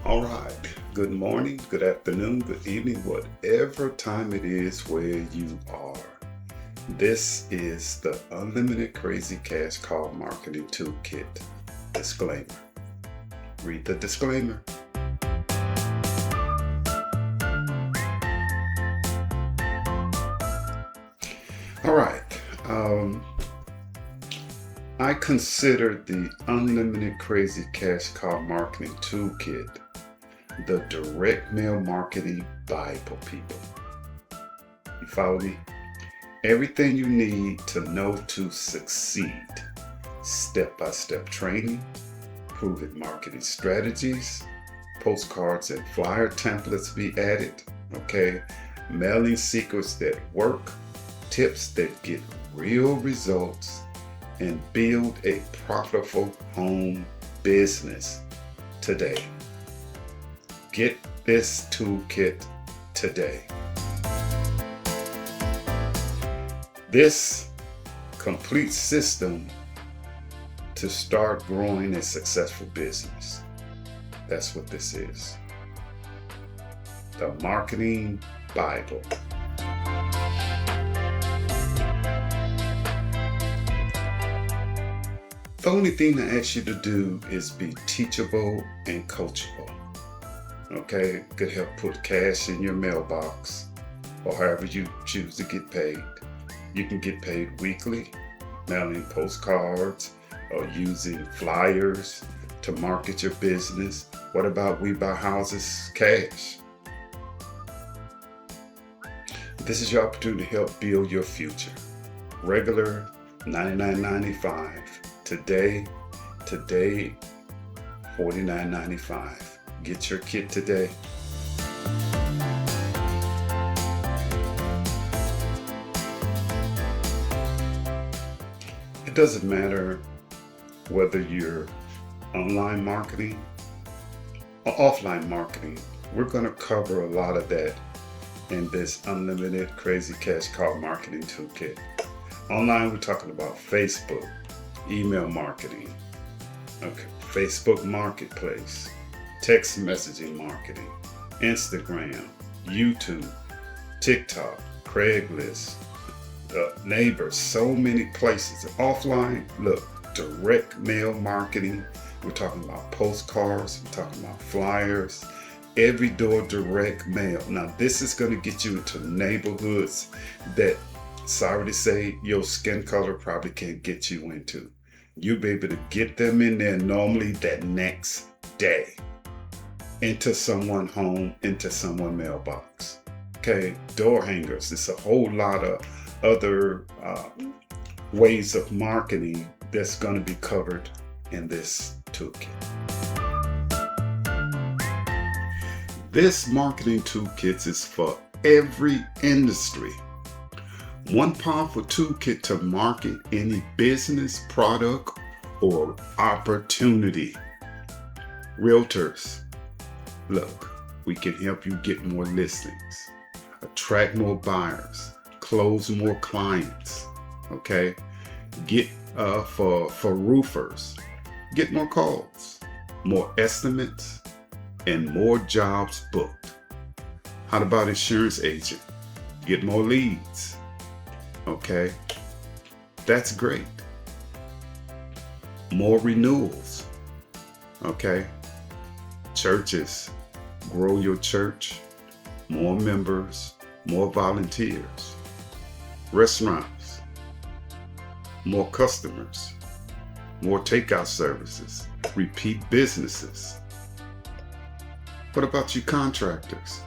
All right. Good morning, good afternoon, good evening, whatever time it is where you are. This is the Unlimited Crazy Cash Call Marketing Toolkit. Disclaimer. Read the disclaimer. All right. I consider the Unlimited Crazy Cash Call Marketing Toolkit the direct mail marketing Bible, people. You follow me? Everything you need to know to succeed. Step-by-step training, proven marketing strategies, postcards and flyer templates be added, okay? Mailing secrets that work, tips that get real results, and build a profitable home business today. Get this toolkit today. This complete system to start growing a successful business. That's what this is. The Marketing Bible. The only thing I ask you to do is be teachable and coachable. Okay, could help put cash in your mailbox or however you choose to get paid. You can get paid weekly, mailing postcards or using flyers to market your business. What about We Buy Houses Cash? This is your opportunity to help build your future. Regular $99.95. Today $49.95. Get your kit today. It doesn't matter whether you're online marketing or offline marketing. We're going to cover a lot of that in this Unlimited Crazy Cash Call Marketing Toolkit. Online, we're talking about Facebook, email marketing, okay, Facebook Marketplace, text messaging marketing, Instagram, YouTube, TikTok, Craigslist, Neighbors, so many places. Offline, look, direct mail marketing. We're talking about postcards, we're talking about flyers, every door direct mail. Now, this is going to get you into neighborhoods that, sorry to say, your skin color probably can't get you into. You'll be able to get them in there normally that next day. Into someone's home, into someone's mailbox. Okay, door hangers. It's a whole lot of other ways of marketing that's going to be covered in this toolkit. This marketing toolkit is for every industry. One powerful toolkit to market any business, product, or opportunity. Realtors. Look, we can help you get more listings, attract more buyers, close more clients, okay? Get for roofers, get more calls, more estimates, and more jobs booked. How about insurance agent? Get more leads, okay? That's great. More renewals, okay? Churches. Grow your church, more members, more volunteers. Restaurants, more customers, more takeout services, repeat businesses. What about you contractors?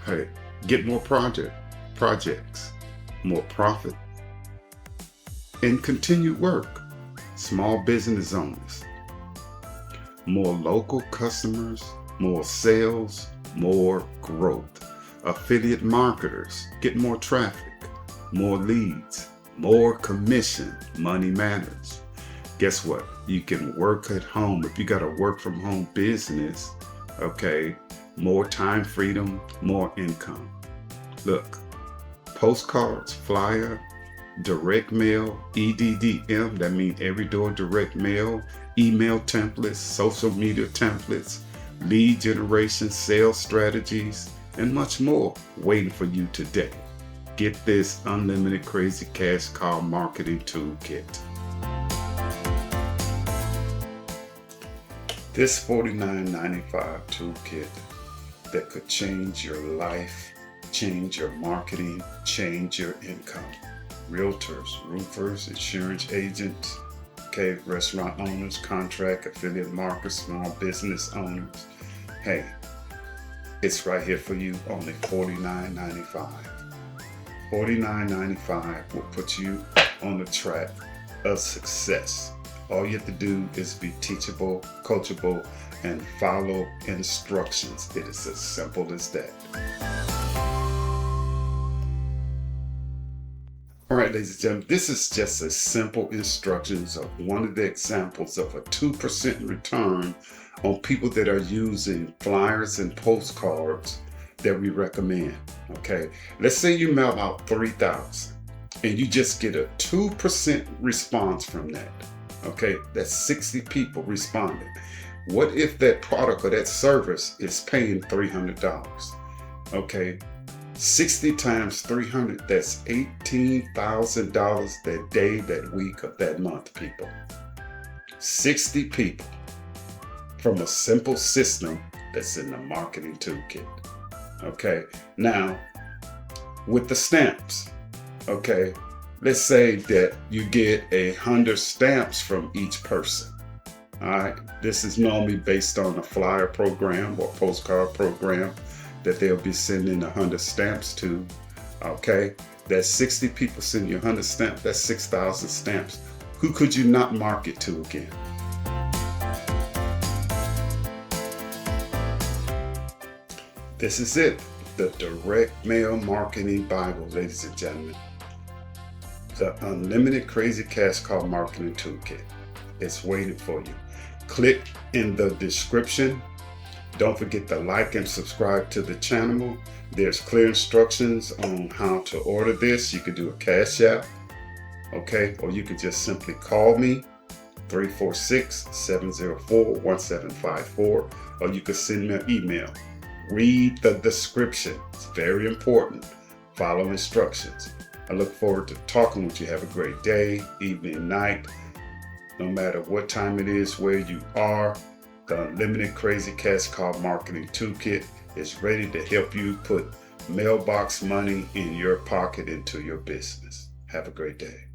Hey, get more projects, more profit, and continued work. Small business owners, more local customers, more sales, more growth. Affiliate marketers, get more traffic, more leads, more commission. Money matters. Guess what? You can work at home. If you got a work from home business, okay, more time freedom, more income. Look, postcards, flyer, direct mail, EDDM, that means every door direct mail, email templates, social media templates, lead generation, sales strategies, and much more waiting for you today. Get this unlimited crazy cash cow marketing toolkit. This $49.95 toolkit that could change your life, change your marketing, change your income. Realtors, roofers, insurance agents, restaurant owners, contract, affiliate marketers, small business owners. Hey, it's right here for you, only $49.95. $49.95 will put you on the track of success. All you have to do is be teachable, coachable, and follow instructions. It is as simple as that. All right, ladies and gentlemen, this is just a simple instructions of one of the examples of a 2% return on people that are using flyers and postcards that we recommend. Okay, let's say you mail out 3,000 and you just get a 2% response from that. Okay, that's 60 people responding. What if that product or that service is paying $300? Okay, 60 times 300, that's $18,000 that day, that week, of that month, people. 60 people from a simple system that's in the marketing toolkit. Okay, now with the stamps, okay, let's say that you get 100 stamps from each person. All right, this is normally based on a flyer program or postcard program that they'll be sending 100 stamps to. Okay, that's 60 people sending you 100 stamps, that's 6,000 stamps. Who could you not market to again? This is it, the direct mail marketing Bible, ladies and gentlemen. The unlimited crazy cash cow marketing toolkit. It's waiting for you. Click in the description. Don't forget to like and subscribe to the channel. There's clear instructions on how to order this. You could do a Cash App, okay? Or you could just simply call me, 346-704-1754, or you could send me an email. Read the description. It's very important. Follow instructions. I look forward to talking with you. Have a great day, evening, night. No matter what time it is, where you are, the Unlimited Crazy Cash Cow Marketing Toolkit is ready to help you put mailbox money in your pocket into your business. Have a great day.